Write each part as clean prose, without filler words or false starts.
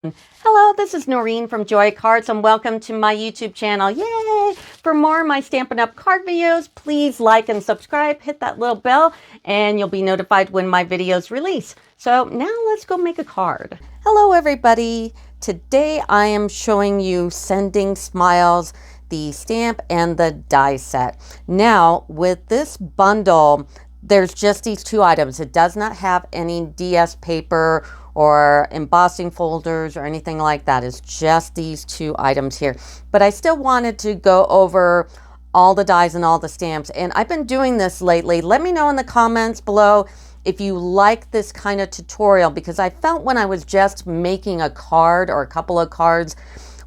Hello, this is Noreen from Joy Cards and welcome to my YouTube channel. Yay! For more of my Stampin' Up! Card videos, please like and subscribe, hit that little bell, and you'll be notified when my videos release. So now let's go make a card. Hello everybody! Today I am showing you Sending Smiles, the stamp and the die set. Now with this bundle, there's just these two items. It does not have any DS paper or embossing folders or anything like that. It's just these two items here. But I still wanted to go over all the dies and all the stamps. And I've been doing this lately. Let me know in the comments below if you like this kind of tutorial, because I felt when I was just making a card or a couple of cards,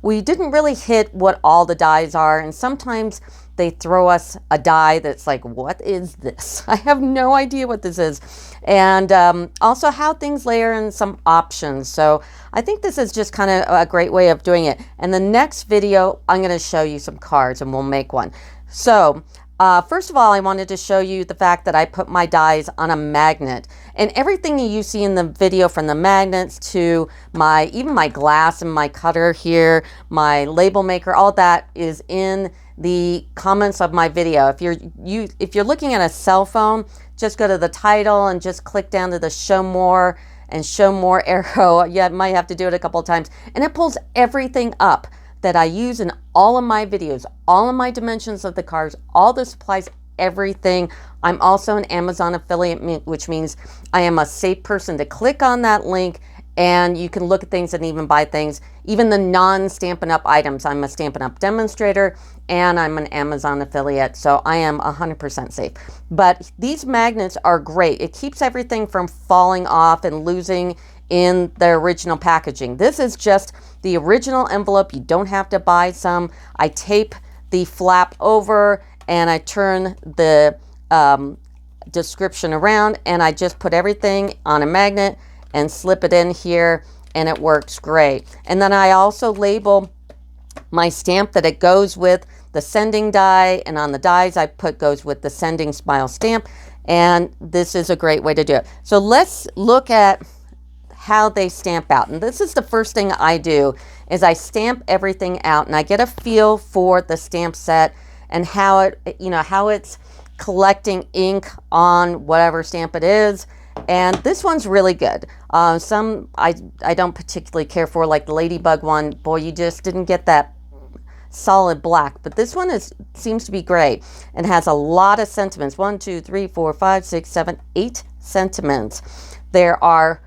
we didn't really hit what all the dies are. And sometimes they throw us a die that's like, what is this? I have no idea what this is. And also how things layer and some options. So I think this is just kind of a great way of doing it. And the next video, I'm going to show you some cards and we'll make one. So first of all, I wanted to show you the fact that I put my dies on a magnet. And everything that you see in the video, from the magnets to even my glass and my cutter here, my label maker, all that is in the comments of my video. If you're looking at a cell phone, just go to the title and just click down to the show more and show more arrow. Yeah, I might have to do it a couple of times. And it pulls everything up that I use in all of my videos, all of my dimensions of the cards, all the supplies, everything. I'm also an Amazon affiliate, which means I am a safe person to click on that link and you can look at things and even buy things, even the non-Stampin' Up! Items. I'm a Stampin' Up! Demonstrator and I'm an Amazon affiliate, so I am 100% safe. But these magnets are great. It keeps everything from falling off and losing in the original packaging. This is just the original envelope. You don't have to buy some. I tape the flap over and I turn the description around and I just put everything on a magnet and slip it in here and it works great. And then I also label my stamp that it goes with the sending die, and on the dies I put goes with the Sending Smile stamp, and this is a great way to do it. So let's look at how they stamp out. And this is the first thing I do, is I stamp everything out and I get a feel for the stamp set and how it's collecting ink on whatever stamp it is. And this one's really good. Some I don't particularly care for, like the Ladybug one. Boy, you just didn't get that solid black. But this one seems to be great and has a lot of sentiments. 1, 2, 3, 4, 5, 6, 7, 8 sentiments. There are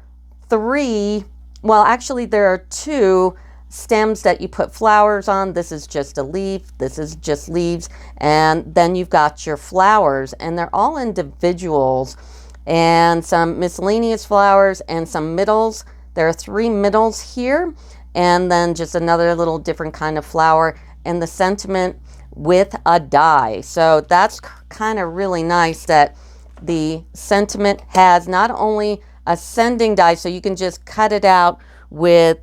3, well actually there are 2 stems that you put flowers on. This is just a leaf, this is just leaves, and then you've got your flowers, and they're all individuals, and some miscellaneous flowers and some middles. There are 3 middles here, and then just another little different kind of flower, and the sentiment with a die. So that's kind of really nice that the sentiment has not only a sending die, so you can just cut it out with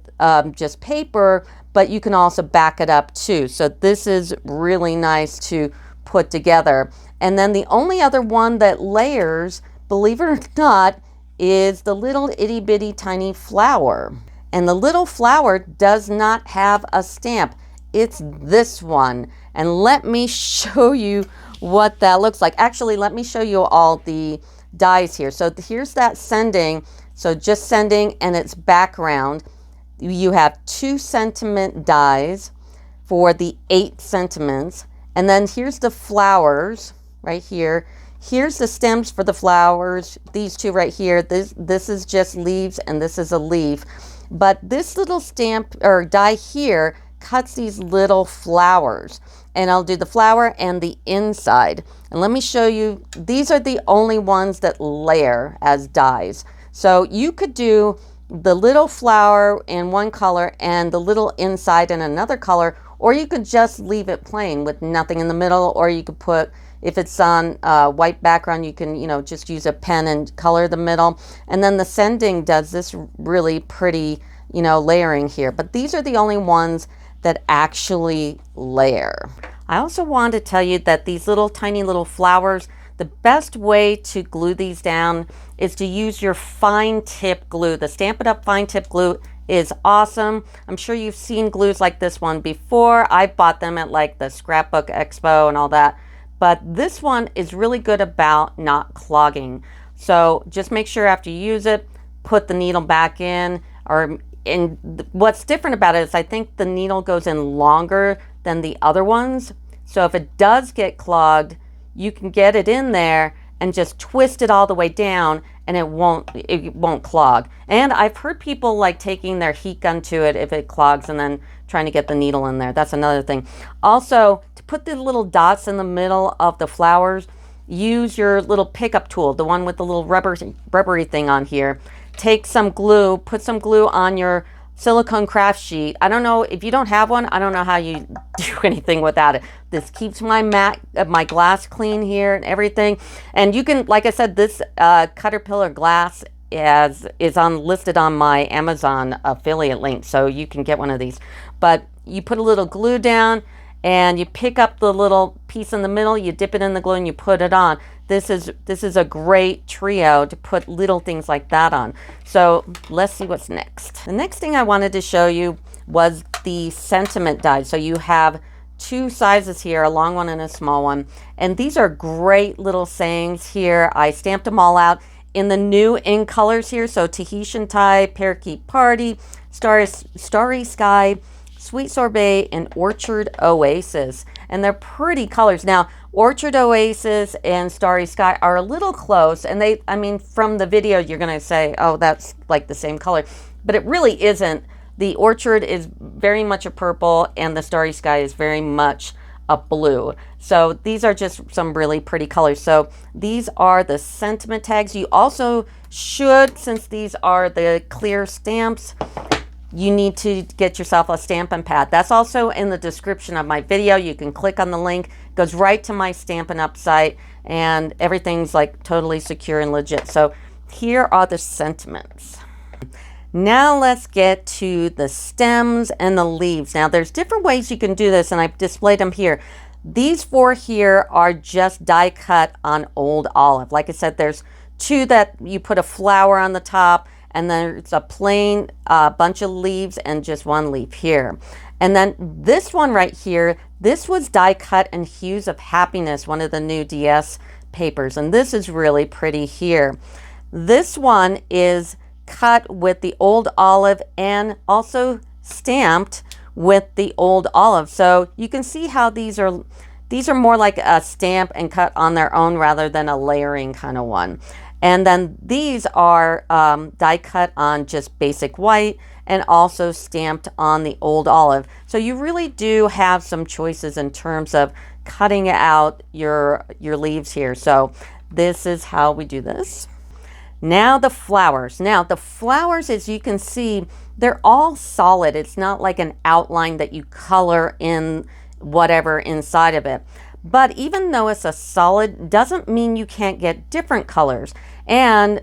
just paper, but you can also back it up too. So this is really nice to put together. And then the only other one that layers, believe it or not, is the little itty bitty tiny flower. And the little flower does not have a stamp. It's this one. And let me show you what that looks like. Actually, let me show you all the dies here. So here's that sending. So just sending and its background. You have 2 sentiment dies for the 8 sentiments. And then here's the flowers right here. Here's the stems for the flowers. These 2 right here. This is just leaves and this is a leaf. But this little stamp or die here cuts these little flowers. And I'll do the flower and the inside. And let me show you, these are the only ones that layer as dies. So you could do the little flower in one color and the little inside in another color, or you could just leave it plain with nothing in the middle, or you could put, if it's on white background, you can, just use a pen and color the middle. And then the sending does this really pretty, layering here. But these are the only ones that actually layer. I also want to tell you that these little tiny little flowers, the best way to glue these down is to use your fine tip glue, the Stampin' Up! Fine tip glue is awesome. I'm sure you've seen glues like this one before. I bought them at like the Scrapbook Expo and all that. But this one is really good about not clogging. So just make sure after you use it, put the needle back in. And what's different about it is I think the needle goes in longer than the other ones. So if it does get clogged, you can get it in there and just twist it all the way down, and it won't clog. And I've heard people like taking their heat gun to it if it clogs and then trying to get the needle in there. That's another thing. Also, to put the little dots in the middle of the flowers, use your little pickup tool, the one with the little rubbery thing on here. Take some glue, put some glue on your silicone craft sheet. I don't know if you don't have one, I don't know how you do anything without it. This keeps my glass clean here and everything. And you can, like I said, this Caterpillar glass is listed on my Amazon affiliate link, so you can get one of these. But you put a little glue down and you pick up the little piece in the middle, you dip it in the glue and you put it on. This is a great trio to put little things like that on. So let's see what's next. The next thing I wanted to show you was the sentiment die. So you have two sizes here, a long one and a small one. And these are great little sayings here. I stamped them all out in the new in colors here. So Tahitian Tie, Parakeet Party, Starry Sky, Sweet Sorbet, and Orchard Oasis. And they're pretty colors. Now, Orchard Oasis and Starry Sky are a little close, and I mean, from the video, you're going to say, oh, that's like the same color, but it really isn't. The Orchard is very much a purple, and the Starry Sky is very much a blue. So these are just some really pretty colors. So these are the sentiment tags. You also should, since these are the clear stamps, you need to get yourself a Stampin' Pad. That's also in the description of my video. You can click on the link. It goes right to my Stampin' Up site, and everything's like totally secure and legit. So here are the sentiments. Now let's get to the stems and the leaves. Now there's different ways you can do this, and I've displayed them here. These four here are just die cut on old olive. Like I said, there's two that you put a flower on the top, and then it's a plain bunch of leaves and just one leaf here. And then this one right here, this was die cut in Hues of Happiness, one of the new DS papers. And this is really pretty here. This one is cut with the old olive and also stamped with the old olive. So you can see how these are more like a stamp and cut on their own rather than a layering kind of one. And then these are die cut on just basic white and also stamped on the old olive. So you really do have some choices in terms of cutting out your leaves here. So this is how we do this. Now the flowers. Now the flowers, as you can see, they're all solid. It's not like an outline that you color in whatever inside of it. But even though it's a solid, doesn't mean you can't get different colors. And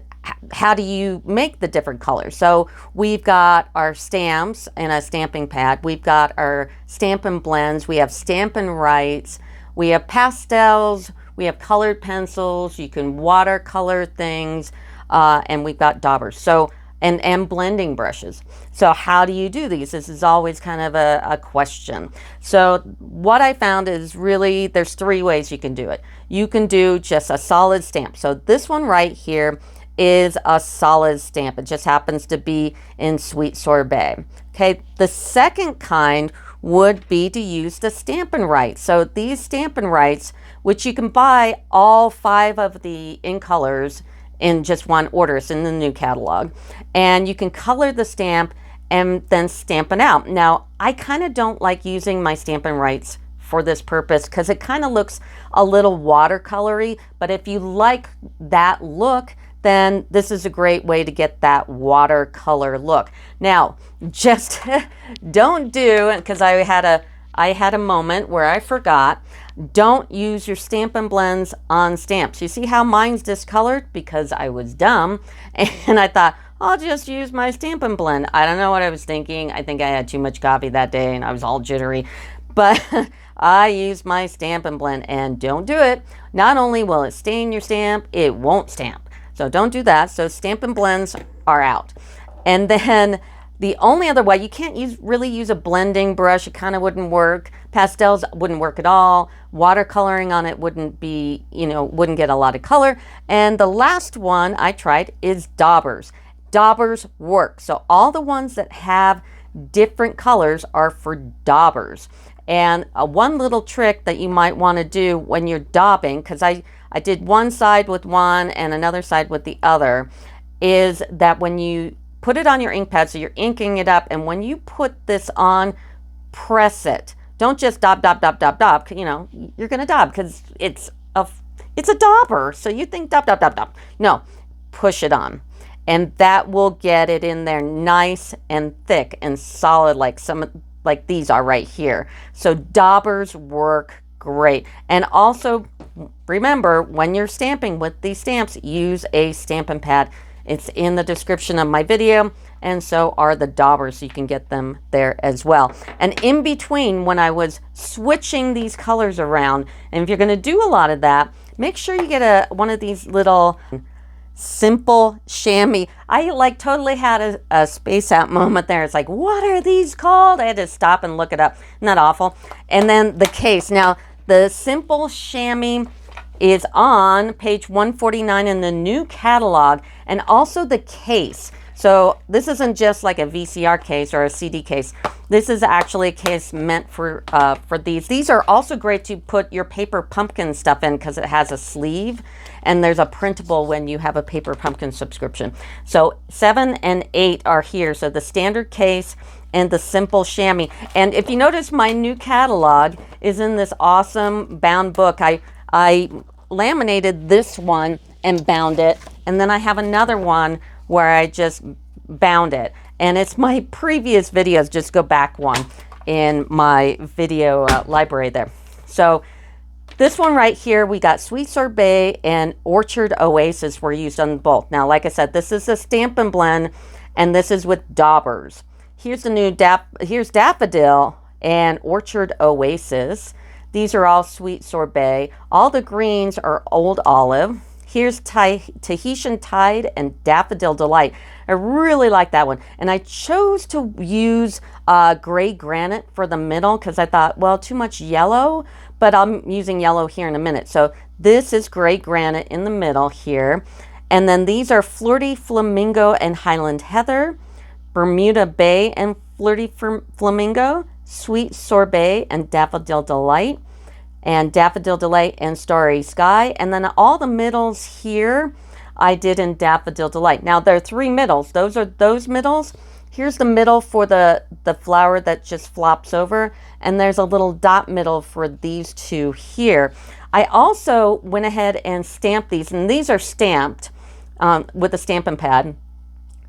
how do you make the different colors? So we've got our stamps and a stamping pad. We've got our Stampin' Blends. We have Stampin' Writes. We have pastels. We have colored pencils. You can watercolor things. And we've got daubers. So and blending brushes. So how do you do these? This is always kind of a question. So what I found is really there's three ways you can do it. You can do just a solid stamp. So this one right here is a solid stamp. It just happens to be in Sweet Sorbet. Okay, the second kind would be to use the Stampin' Writes. So these Stampin' Writes, which you can buy all 5 of the in colors in just one order. It's in the new catalog. And you can color the stamp and then stamp it out. Now, I kind of don't like using my Stampin' Writes for this purpose because it kind of looks a little watercolory, but if you like that look, then this is a great way to get that watercolor look. Now, just don't do, because I had a moment where I forgot, don't use your Stampin' Blends on stamps. You see how mine's discolored? Because I was dumb and I thought, I'll just use my Stampin' Blend. I don't know what I was thinking. I think I had too much coffee that day and I was all jittery. But I used my Stampin' Blend, and don't do it. Not only will it stain your stamp, it won't stamp. So don't do that. So Stampin' Blends are out. And then The only other way, you can't really use a blending brush. It kind of wouldn't work. Pastels wouldn't work at all. Watercoloring on it wouldn't be, wouldn't get a lot of color. And the last one I tried is Daubers. Daubers work. So all the ones that have different colors are for daubers. And one little trick that you might want to do when you're daubing, because I did one side with one and another side with the other, is that when you put it on your ink pad, so you're inking it up, and when you put this on, press it. Don't just daub, daub, daub, daub, daub. You're going to daub because it's a dauber. So you think daub, daub, daub, daub. No, push it on. And that will get it in there nice and thick and solid like these are right here. So daubers work great. And also remember, when you're stamping with these stamps, use a Stampin' Pad. It's in the description of my video, and so are the daubers, so you can get them there as well. And in between, when I was switching these colors around, and if you're going to do a lot of that, make sure you get one of these little simple chamois. I totally had a space out moment there. It's like, what are these called? I had to stop and look it up. Isn't that awful? And then the case. Now, the simple chamois is on page 149 in the new catalog, and also the case. So this isn't just like a VCR case or a CD case. This is actually a case meant for these. These are also great to put your paper pumpkin stuff in because it has a sleeve, and there's a printable when you have a paper pumpkin subscription. So 7 and 8 are here. So the standard case and the simple chamois. And if you notice, my new catalog is in this awesome bound book. I laminated this one and bound it, and then I have another one where I just bound it, and it's my previous videos. Just go back one in my video library there. So this one right here, we got Sweet Sorbet and Orchard Oasis were used on both. Now, like I said, this is a Stampin' Blend, and this is with daubers. Here's the new here's Daffodil and Orchard Oasis. These are all Sweet Sorbet. All the greens are Old Olive. Here's Tahitian Tide and Daffodil Delight. I really like that one. And I chose to use gray granite for the middle because I thought, well, too much yellow, but I'm using yellow here in a minute. So this is gray granite in the middle here. And then these are Flirty Flamingo and Highland Heather, Bermuda Bay and Flirty Flamingo, Sweet Sorbet and Daffodil Delight, and Daffodil Delight and Starry Sky. And then all the middles here I did in Daffodil Delight. Now there are 3 middles. Those are those middles. Here's the middle for the flower that just flops over, and there's a little dot middle for these 2 here. I also went ahead and stamped these, and these are stamped with a Stampin' Pad,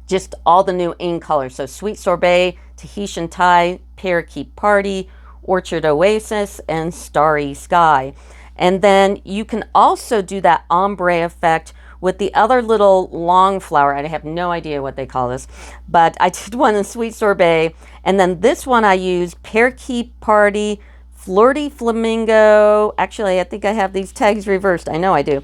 just all the new ink colors. So Sweet Sorbet, Tahitian Tide, Parakeet Party, Orchard Oasis, and Starry Sky. And then you can also do that ombre effect with the other little long flower. I have no idea what they call this, but I did one in Sweet Sorbet, and then this one I used Parakeet Party, Flirty Flamingo. Actually, I think I have these tags reversed. I know I do.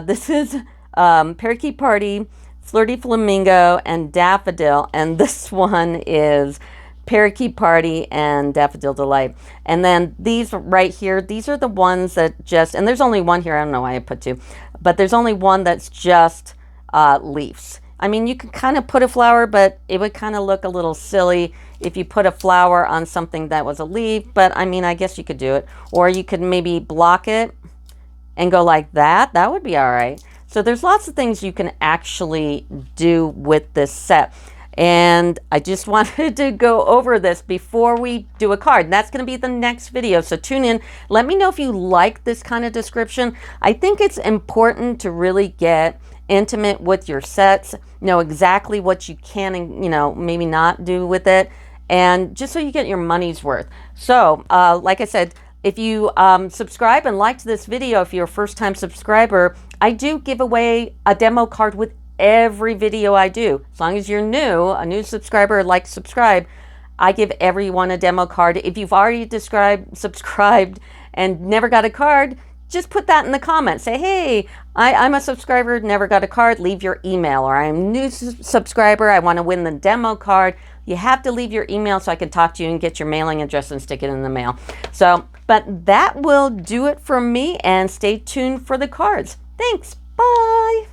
This is Parakeet Party, Flirty Flamingo, and Daffodil, and this one is Parakeet Party and Daffodil Delight. And then these right here, these are the ones that just, and there's only one here, I don't know why I put 2, but there's only one that's just leaves. I mean, you could kind of put a flower, but it would kind of look a little silly if you put a flower on something that was a leaf, but I mean, I guess you could do it. Or you could maybe block it and go like that. That would be all right. So there's lots of things you can actually do with this set. And I just wanted to go over this before we do a card. And that's going to be the next video. So tune in. Let me know if you like this kind of description. I think it's important to really get intimate with your sets, know exactly what you can and, maybe not do with it. And just so you get your money's worth. So like I said, if you subscribe and liked this video, if you're a first-time subscriber, I do give away a demo card with every video I do. As long as you're a new subscriber, subscribe, I give everyone a demo card. If you've already subscribed and never got a card, just put that in the comments. Say, hey, I'm a subscriber, never got a card. Leave your email. Or I'm a new subscriber, I want to win the demo card. You have to leave your email so I can talk to you and get your mailing address and stick it in the mail. So, but that will do it for me, and stay tuned for the cards. Thanks. Bye.